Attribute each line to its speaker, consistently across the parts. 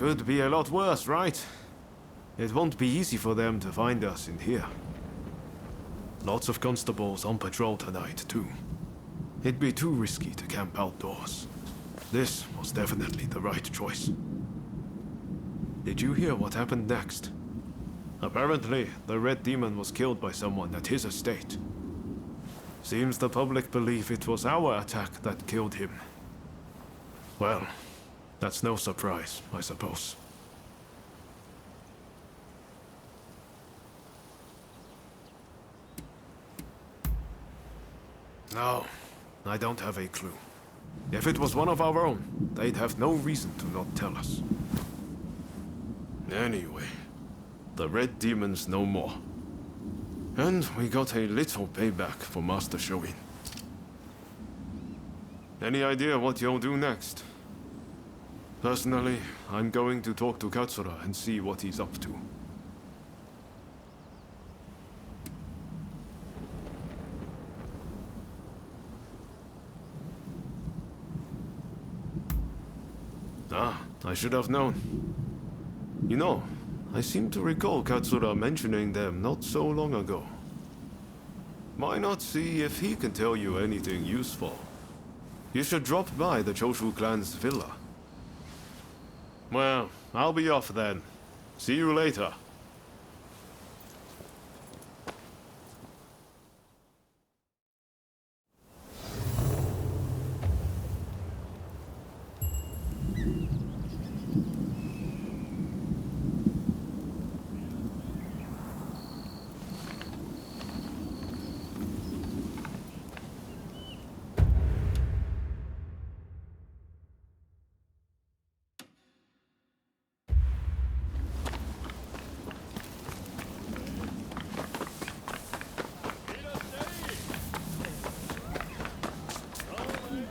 Speaker 1: Could be a lot worse, right? It won't be easy for them to find us in here. Lots of constables on patrol tonight, too. It'd be too risky to camp outdoors. This was definitely the right choice. Did you hear what happened next? Apparently, the Red Demon was killed by someone at his estate. Seems the public believe it was our attack that killed him. Well, that's no surprise, I suppose. No, I don't have a clue. If it was one of our own, they'd have no reason to not tell us. Anyway, the Red Demon's no more. And we got a little payback for Master Shoin. Any idea what you'll do next? Personally, I'm going to talk to Katsura and see what he's up to. Ah, I should have known. You know, I seem to recall Katsura mentioning them not so long ago. Why not see if he can tell you anything useful? You should drop by the Choshu clan's villa. Well, I'll be off then. See you later.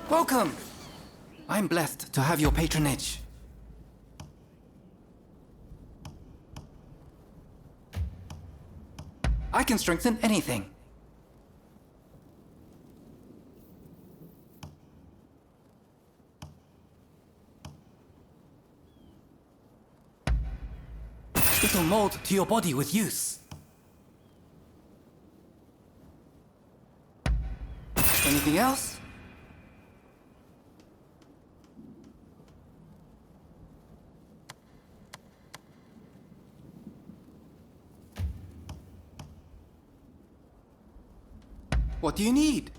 Speaker 2: Welcome! I'm blessed to have your patronage. I can strengthen anything. It'll mold to your body with use. Anything else? What do you need?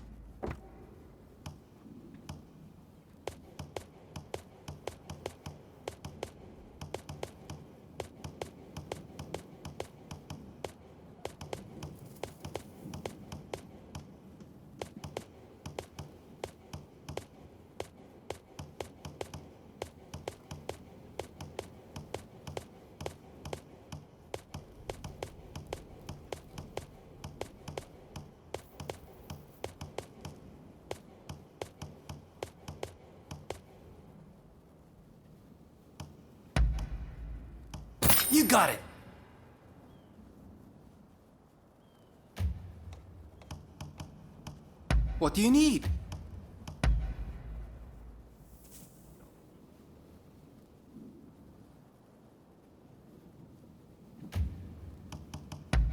Speaker 2: You got it! What do you need?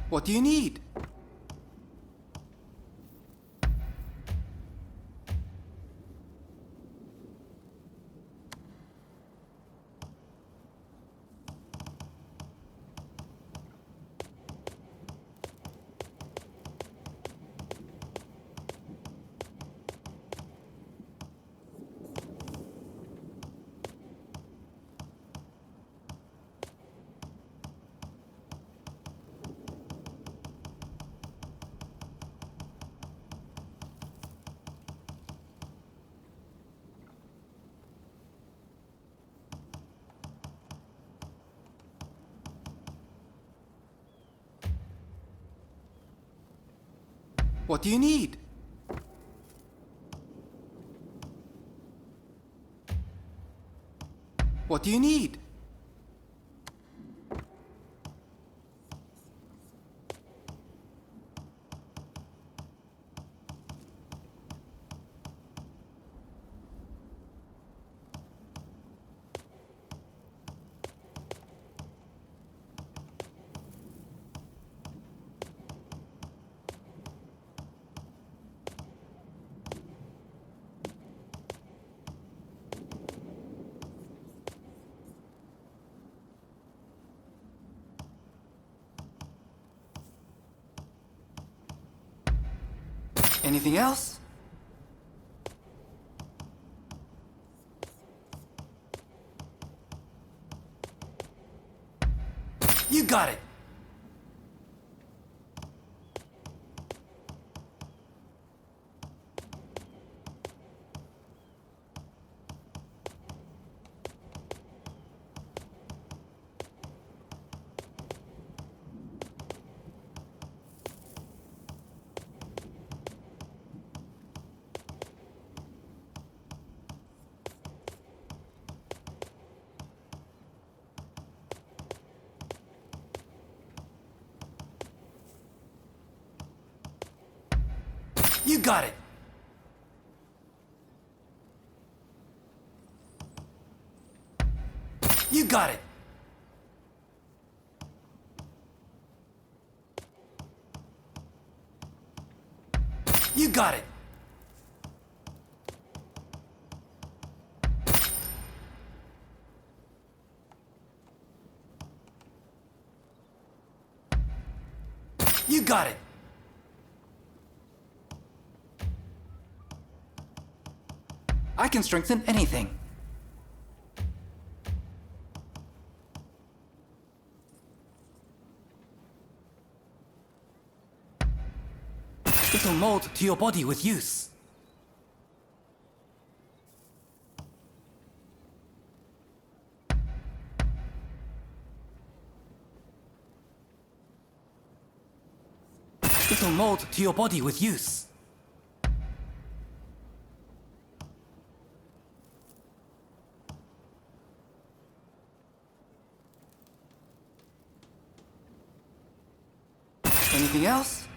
Speaker 2: What do you need? What do you need? What do you need? Anything else? You got it! You got it! You got it! You got it! You got it! I can strengthen anything. It'll mold to your body with use. It'll mold to your body with use. Anything else?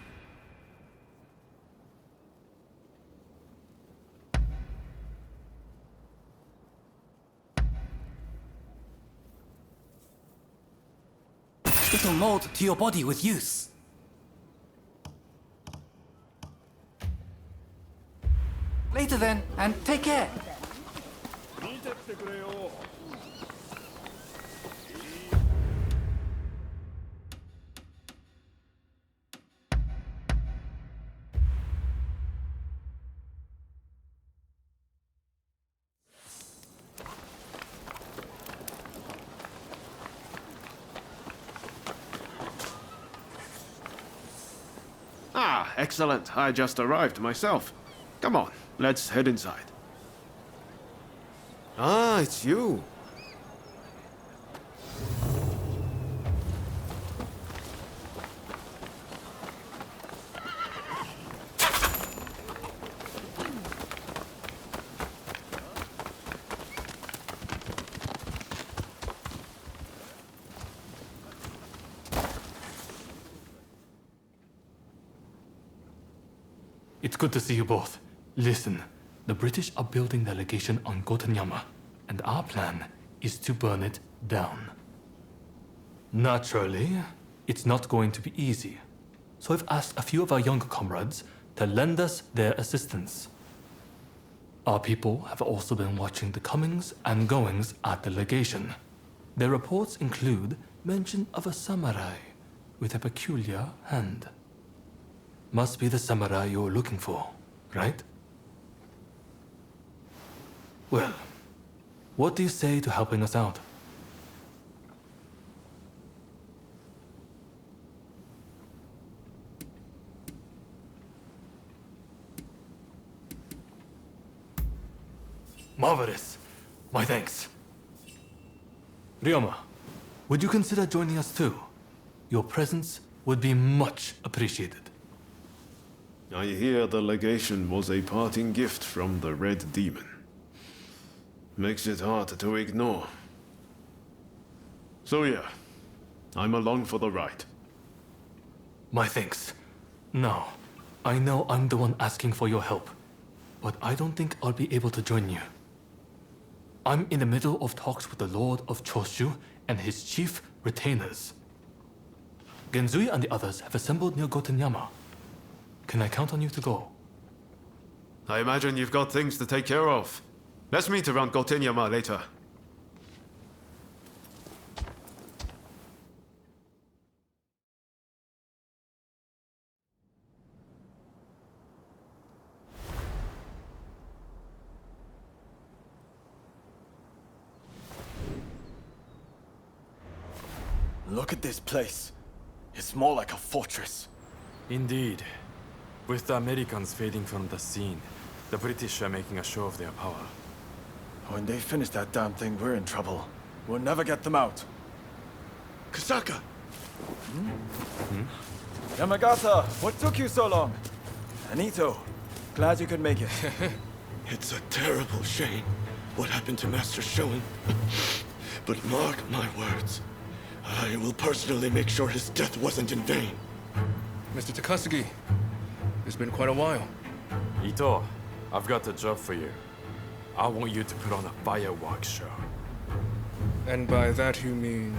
Speaker 2: It'll mold to your body with use. Later then, and take care.
Speaker 1: Ah, excellent. I just arrived myself. Come on, let's head inside. Ah, it's you.
Speaker 3: It's good to see you both. Listen, the British are building their legation on Gotanyama, and our plan is to burn it down. Naturally, it's not going to be easy, so I've asked a few of our younger comrades to lend us their assistance. Our people have also been watching the comings and goings at the legation. Their reports include mention of a samurai with a peculiar hand. Must be the samurai you're looking for, right? Well, what do you say to helping us out? Marvelous. My thanks. Ryoma, would you consider joining us too? Your presence would be much appreciated.
Speaker 1: I hear the legation was a parting gift from the Red Demon. Makes it hard to ignore. So yeah, I'm along for the ride.
Speaker 3: My thanks. Now, I know I'm the one asking for your help, but I don't think I'll be able to join you. I'm in the middle of talks with the Lord of Choshu and his chief retainers. Genzui and the others have assembled near Gotanyama. Can I count on you to go?
Speaker 1: I imagine you've got things to take care of. Let's meet around Gotenyama later.
Speaker 4: Look at this place. It's more like a fortress.
Speaker 5: Indeed. With the Americans fading from the scene, the British are making a show of their power.
Speaker 4: When they finish that damn thing, we're in trouble. We'll never get them out.
Speaker 1: Kasaka!
Speaker 4: Yamagata, what took you so long? Anito, glad you could make it.
Speaker 6: It's a terrible shame what happened to Master Shoin. But mark my words, I will personally make sure his death wasn't in vain.
Speaker 7: Mr. Takasugi, it's been quite a while.
Speaker 5: Ito, I've got a job for you. I want you to put on a fireworks show.
Speaker 7: And by that you mean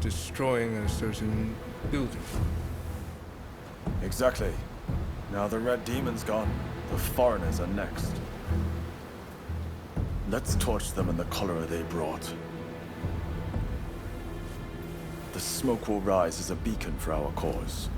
Speaker 7: destroying a certain building.
Speaker 4: Exactly. Now the Red Demon's gone, the foreigners are next. Let's torch them in the color they brought. The smoke will rise as a beacon for our cause.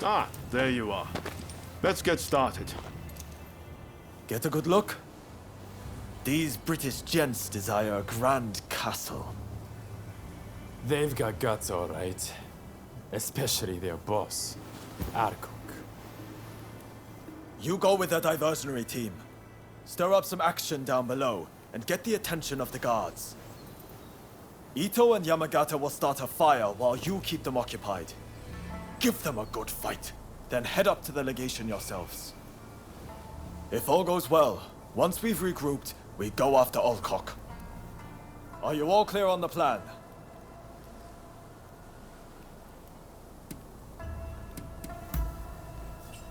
Speaker 1: Ah, there you are. Let's get started.
Speaker 4: Get a good look? These British gents desire a grand castle.
Speaker 5: They've got guts, all right. Especially their boss, Arkok.
Speaker 4: You go with the diversionary team. Stir up some action down below, and get the attention of the guards. Ito and Yamagata will start a fire while you keep them occupied. Give them a good fight, then head up to the legation yourselves. If all goes well, once we've regrouped, we go after Alcock. Are you all clear on the plan?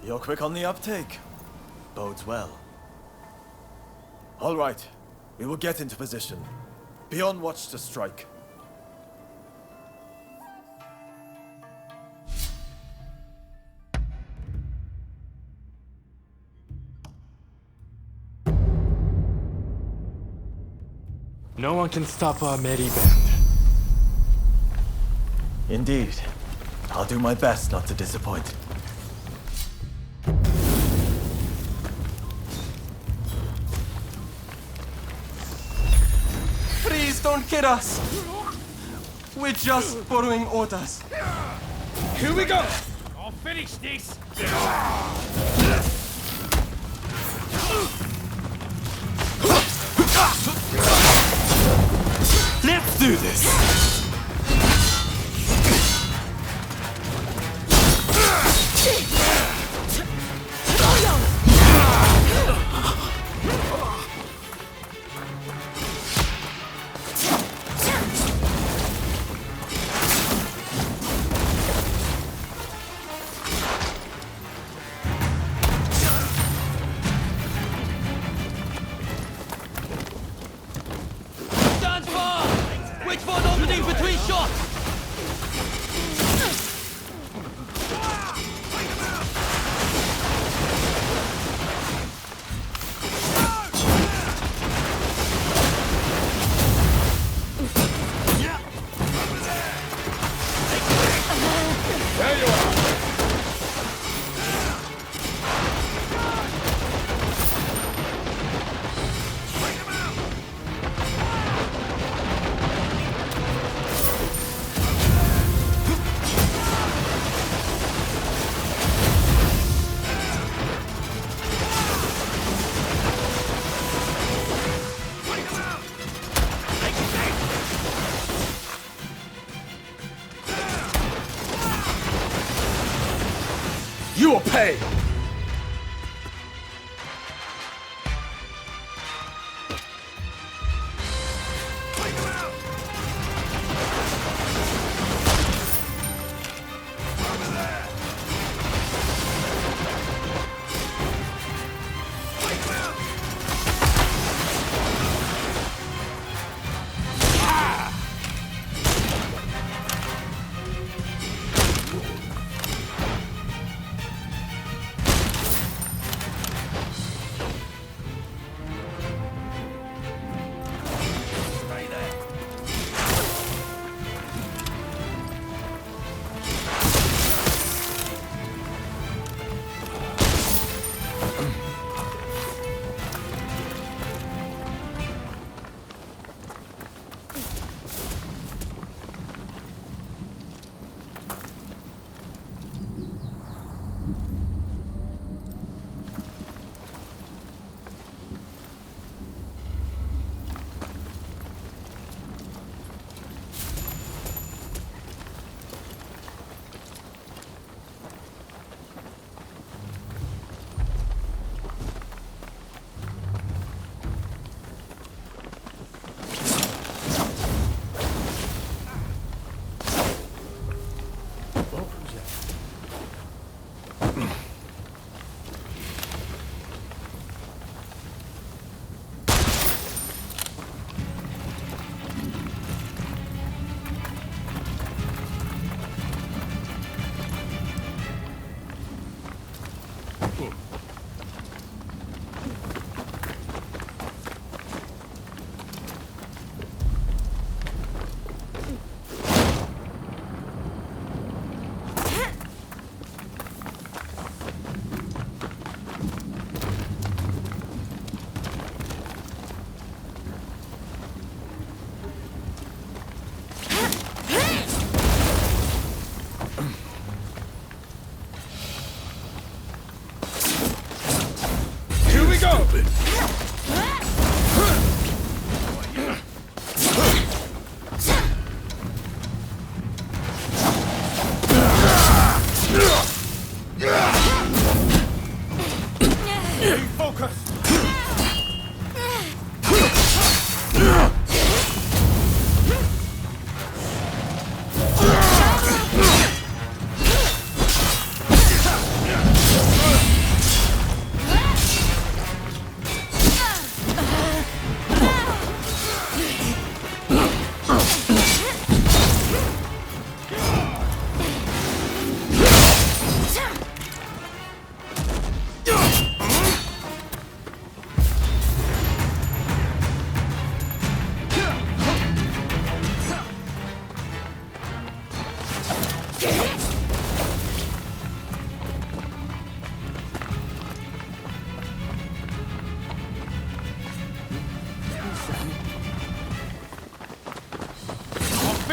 Speaker 4: You're quick on the uptake. Bodes well. All right, we will get into position. Be on watch to strike.
Speaker 5: No one can stop our merry band.
Speaker 4: Indeed. I'll do my best not to disappoint.
Speaker 8: Please don't kill us! We're just following orders.
Speaker 4: Here we go!
Speaker 9: I'll finish this!
Speaker 8: Let's do this!
Speaker 9: Stand fast! Wait for an opening between shots!
Speaker 4: You will pay!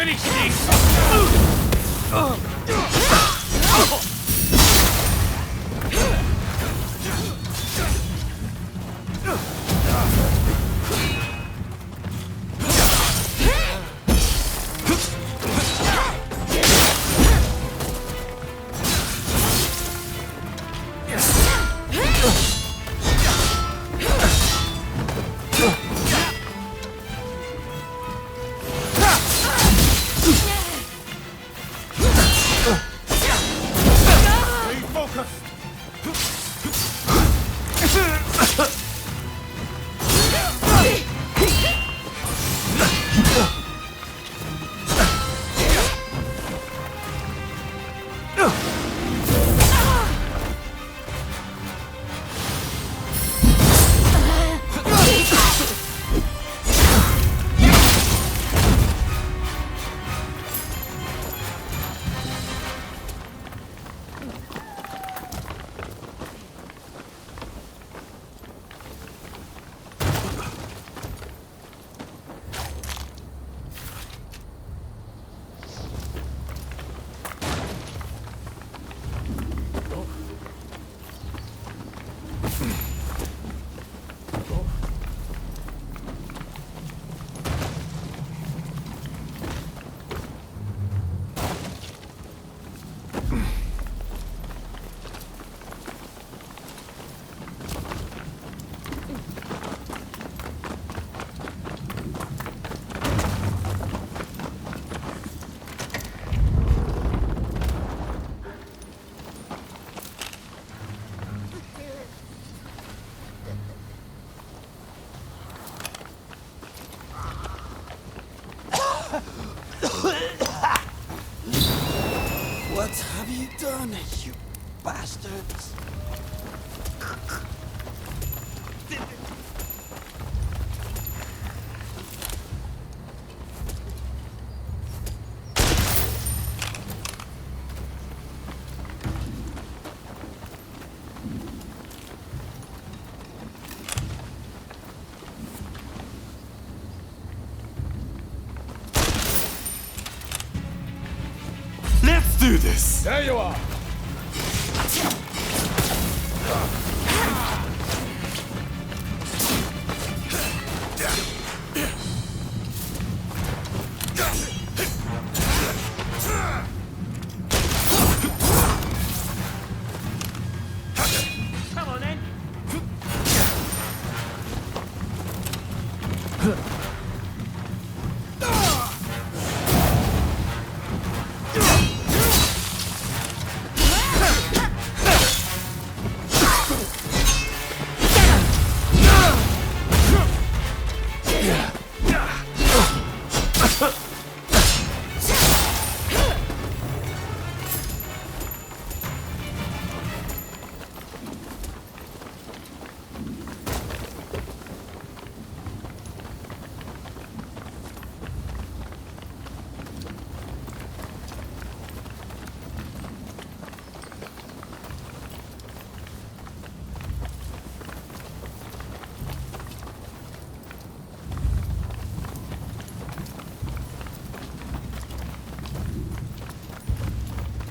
Speaker 9: finish this!
Speaker 2: What have you done, you bastards?
Speaker 5: Let's do this!
Speaker 4: There you are!
Speaker 9: Come on then.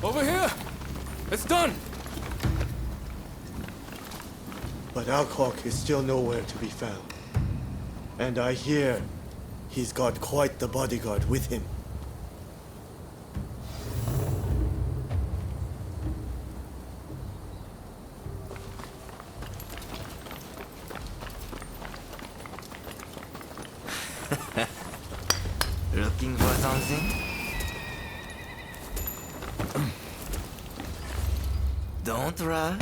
Speaker 7: Over here! It's done!
Speaker 6: But Alcock is still nowhere to be found. And I hear he's got quite the bodyguard with him.
Speaker 2: Looking for something? Don't rush.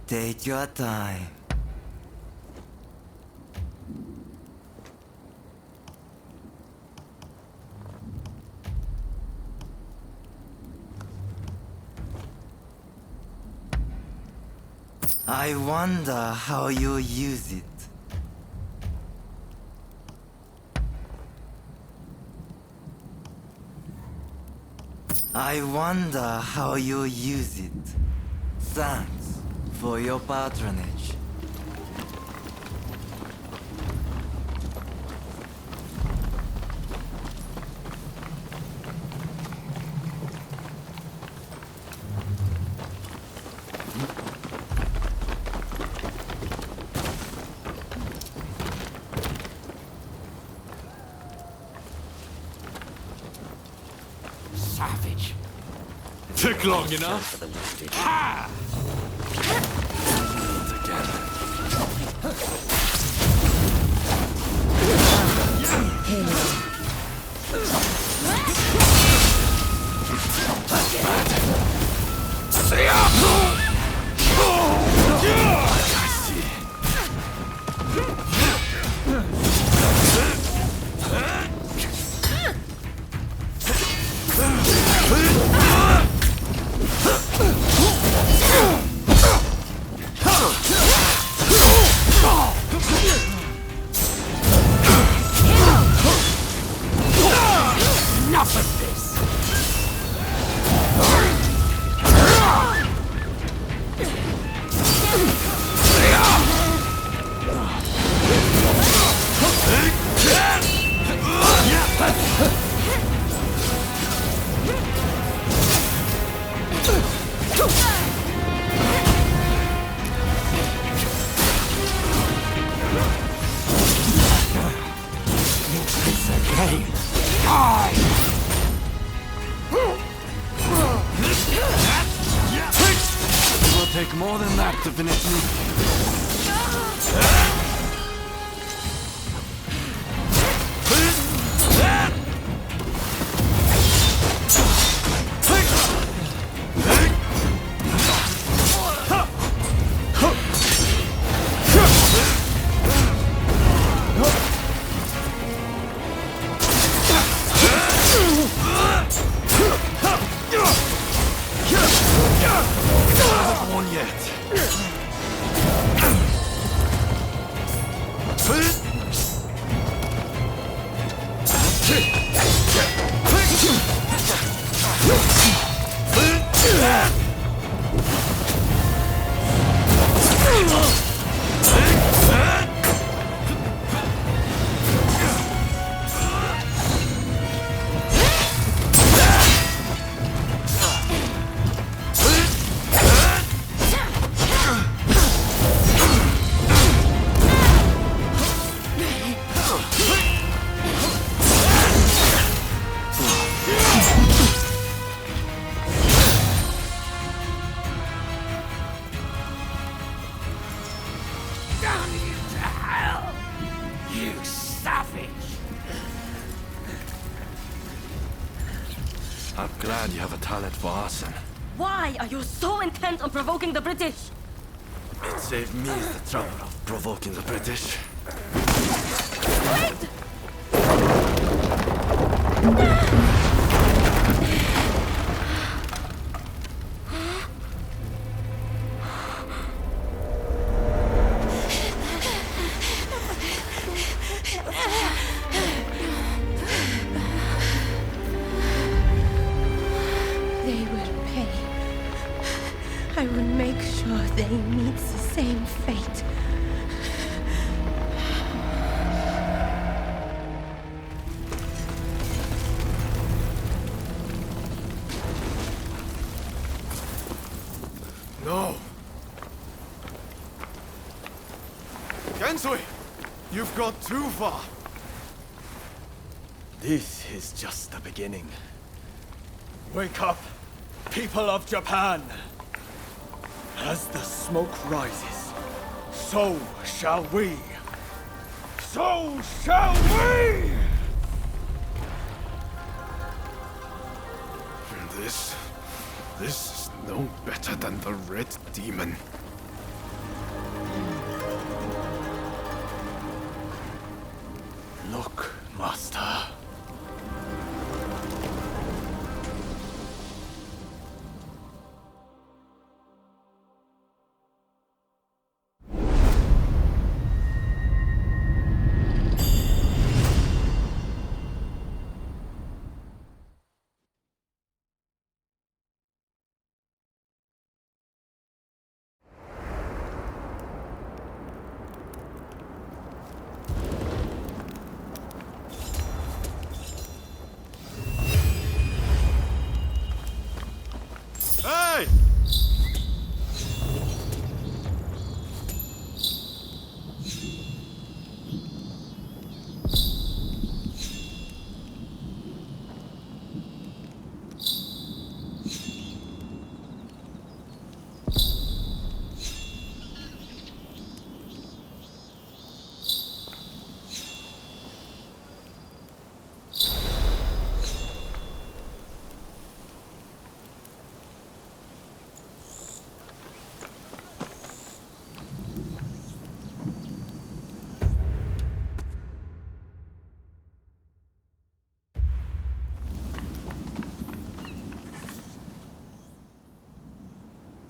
Speaker 2: Take your time. I wonder how you use it. I wonder how you use it. Thanks for your patronage.
Speaker 5: Took long enough. Ha!
Speaker 9: Enough of this!
Speaker 5: It will take more than that to finish me. One yet.
Speaker 9: You savage!
Speaker 5: I'm glad you have a talent for arson.
Speaker 10: Why are you so intent on provoking the British?
Speaker 5: It saved me the trouble of provoking the British.
Speaker 10: Wait!
Speaker 11: They will pay. I will make sure they meet the same fate.
Speaker 1: No! Gensui! You've got too far!
Speaker 4: This is just the beginning. Wake up, people of Japan! As the smoke rises, so shall we! So shall we!
Speaker 1: This is no better than the Red Demon.
Speaker 4: Look, Master.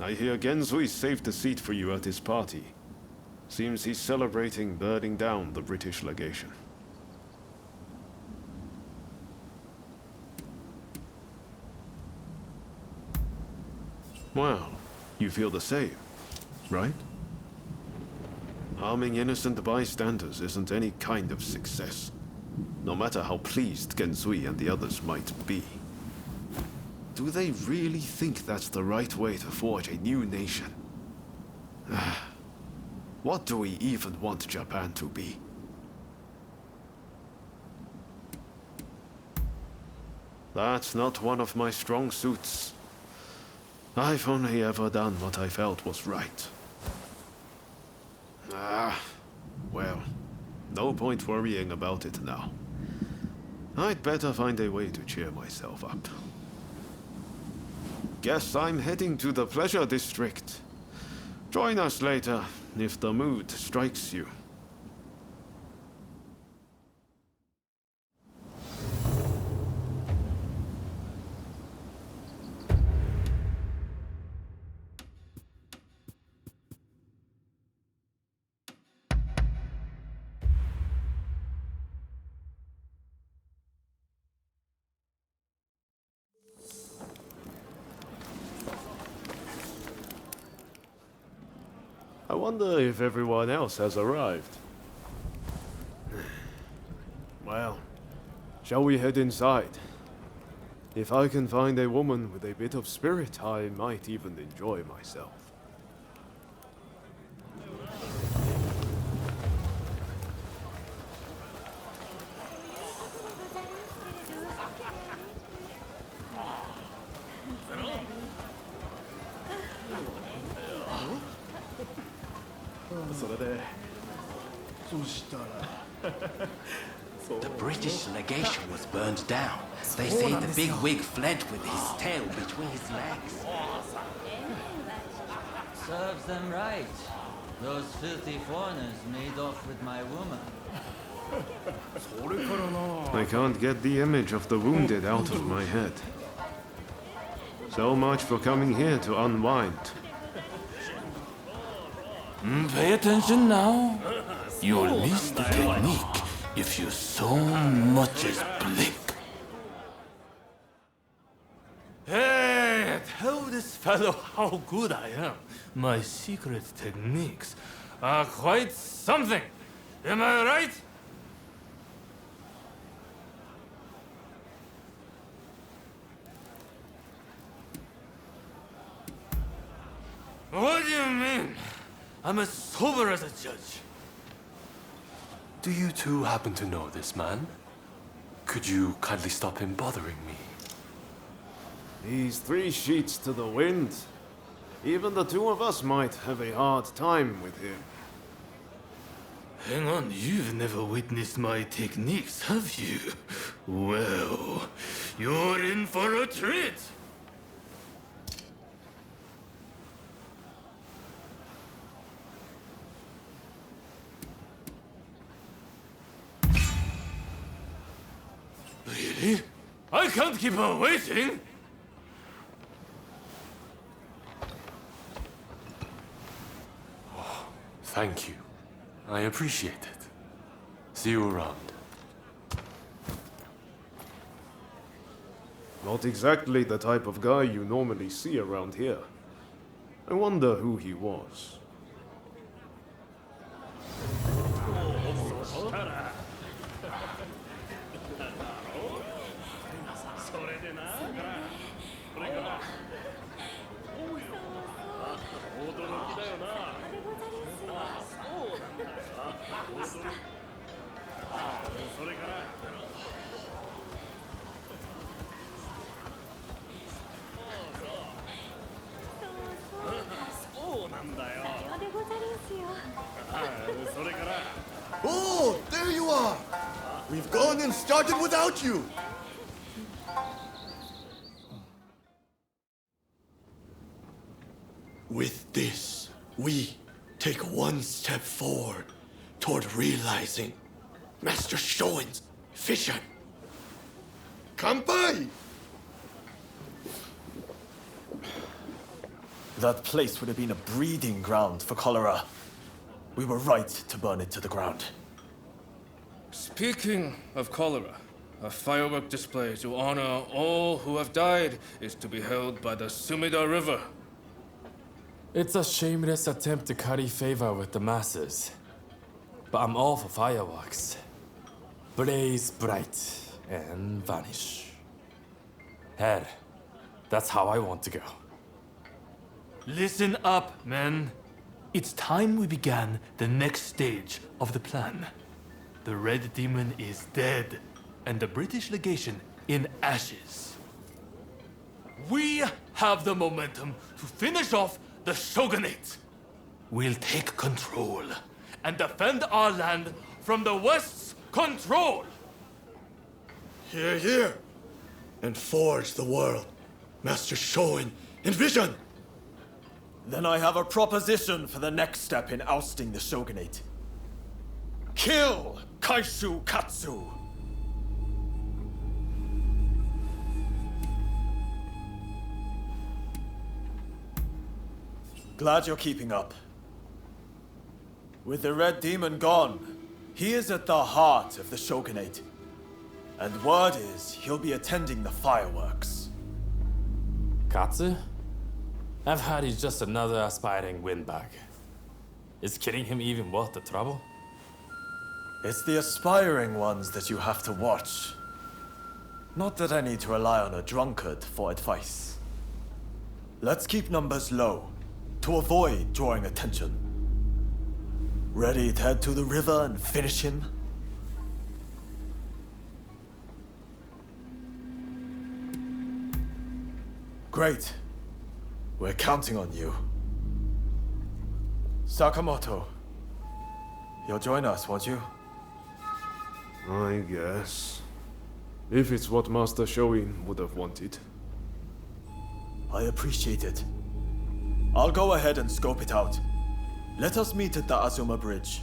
Speaker 1: I hear Genzui saved a seat for you at his party. Seems he's celebrating burning down the British legation. Well, you feel the same, right? Harming innocent bystanders isn't any kind of success, no matter how pleased Genzui and the others might be. Do they really think that's the right way to forge a new nation? What do we even want Japan to be? That's not one of my strong suits. I've only ever done what I felt was right. Well, no point worrying about it now. I'd better find a way to cheer myself up. Guess I'm heading to the Pleasure District. Join us later, if the mood strikes you. I wonder if everyone else has arrived. Well, shall we head inside? If I can find a woman with a bit of spirit, I might even enjoy myself.
Speaker 2: The British legation was burned down. They say the big wig fled with his tail between his legs.
Speaker 12: Serves them right. Those filthy foreigners made off with my woman.
Speaker 1: I can't get the image of the wounded out of my head. So much for coming here to unwind.
Speaker 9: Pay attention now. You'll miss the technique if you so much as blink.
Speaker 3: Hey, tell this fellow how good I am. My secret techniques are quite something. Am I right? What do you mean? I'm as sober as a judge.
Speaker 13: Do you two happen to know this man? Could you kindly stop him bothering me?
Speaker 1: He's 3 sheets to the wind. Even the two of us might have a hard time with him.
Speaker 3: Hang on, you've never witnessed my techniques, have you? Well, you're in for a treat. Really? I can't keep her waiting!
Speaker 13: Oh, thank you. I appreciate it. See you around.
Speaker 1: Not exactly the type of guy you normally see around here. I wonder who he was.
Speaker 6: Oh, there you are! We've gone and started without you! With this, we take one step forward toward realizing Master Shoin's vision. Kanpai!
Speaker 4: That place would have been a breeding ground for cholera. We were right to burn it to the ground.
Speaker 7: Speaking of cholera, a firework display to honor all who have died is to be held by the Sumida River.
Speaker 5: It's a shameless attempt to curry favor with the masses. But I'm all for fireworks. Blaze bright and vanish. Hell, that's how I want to go.
Speaker 3: Listen up, men. It's time we began the next stage of the plan. The Red Demon is dead, and the British legation in ashes. We have the momentum to finish off the Shogunate. We'll take control and defend our land from the West's control.
Speaker 6: Hear, hear. And forge the world. Master Shoin, envision!
Speaker 4: Then I have a proposition for the next step in ousting the Shogunate. Kill Kaishu Katsu! Glad you're keeping up. With the Red Demon gone, he is at the heart of the Shogunate. And word is he'll be attending the fireworks.
Speaker 5: Katsu? I've heard he's just another aspiring windbag. Is killing him even worth the trouble?
Speaker 4: It's the aspiring ones that you have to watch. Not that I need to rely on a drunkard for advice. Let's keep numbers low, to avoid drawing attention. Ready to head to the river and finish him? Great. We're counting on you. Sakamoto, you'll join us, won't you?
Speaker 1: I guess. If it's what Master Shoin would have wanted.
Speaker 4: I appreciate it. I'll go ahead and scope it out. Let us meet at the Azuma Bridge.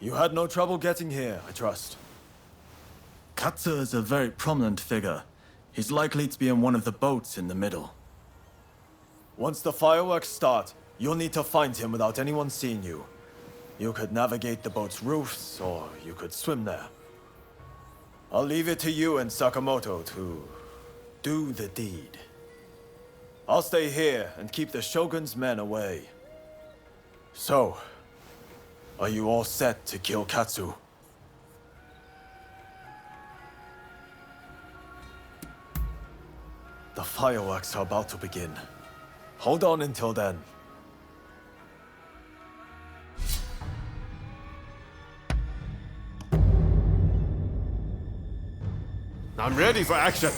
Speaker 4: You had no trouble getting here, I trust. Katsu is a very prominent figure. He's likely to be in one of the boats in the middle. Once the fireworks start, you'll need to find him without anyone seeing you. You could navigate the boat's roofs, or you could swim there. I'll leave it to you and Sakamoto to do the deed. I'll stay here and keep the Shogun's men away. So, are you all set to kill Katsu? The fireworks are about to begin. Hold on until then.
Speaker 1: I'm ready for action!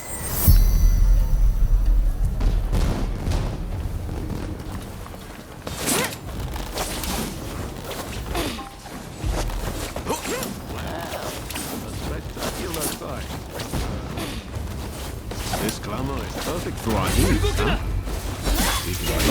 Speaker 1: This glamour is perfect for our needs, huh? Even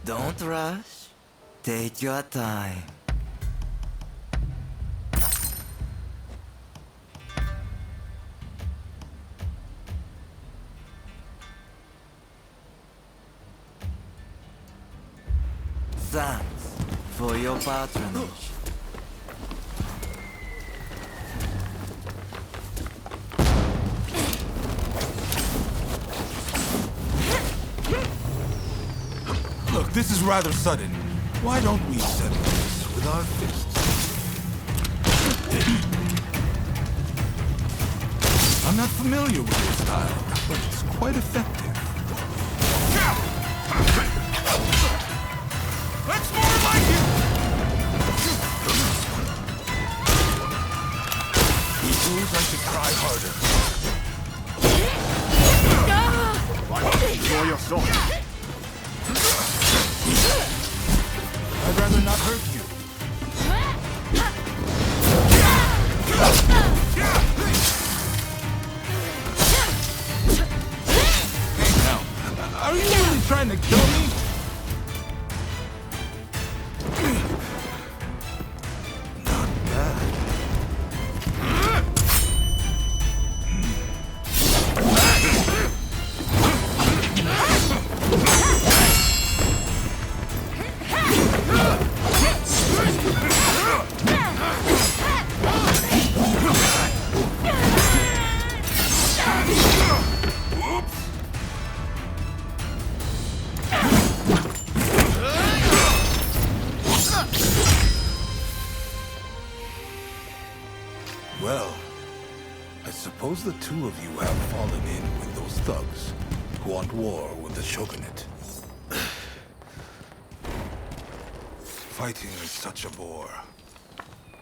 Speaker 14: Don't rush. Take your time. Thanks for your patronage.
Speaker 15: Look, this is rather sudden. Why don't we settle? with our fists. I'm not familiar with your style, but it's quite effective.
Speaker 6: That's more like it!
Speaker 15: He knows I should try harder.
Speaker 1: Draw your sword.
Speaker 15: I'd rather not hurt you. Hey now, are you really trying to kill me? Not bad. Well, I suppose the two of you have fallen in with those thugs who want war with the shogunate. Fighting is such a bore.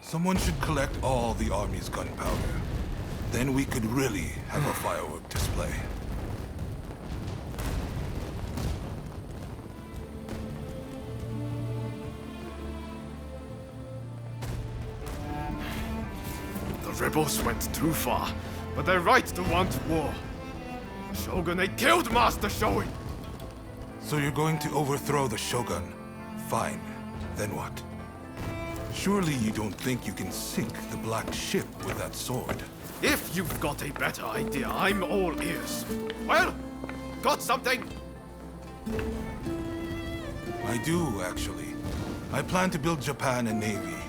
Speaker 15: Someone should collect all the army's gunpowder. Then we could really have a firework display.
Speaker 1: The rebels went too far, but they're right to want war. The Shogunate killed Master Shoin!
Speaker 15: So you're going to overthrow the Shogun? Fine. Then what? Surely you don't think you can sink the Black Ship with that sword?
Speaker 1: If you've got a better idea, I'm all ears. Well, got something?
Speaker 15: I do, actually. I plan to build Japan a navy.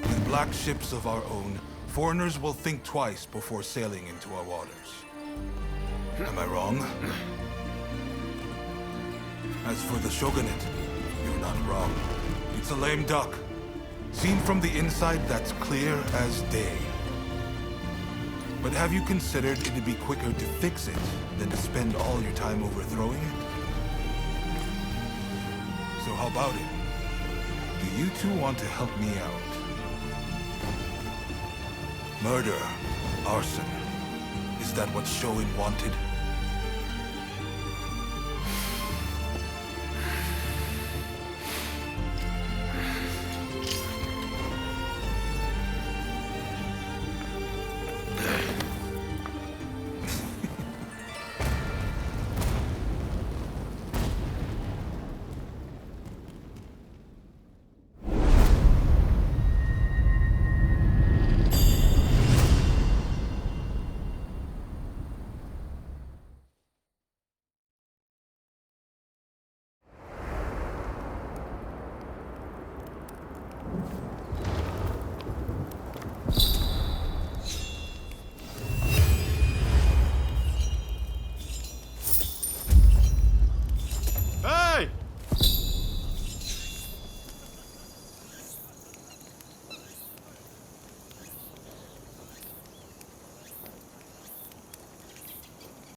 Speaker 15: With black ships of our own, foreigners will think twice before sailing into our waters. Am I wrong? As for the Shogunate, you're not wrong. It's a lame duck. Seen from the inside, that's clear as day. But have you considered it'd be quicker to fix it than to spend all your time overthrowing it? So how about it? Do you two want to help me out? Murder, arson. Is that what Shoin wanted?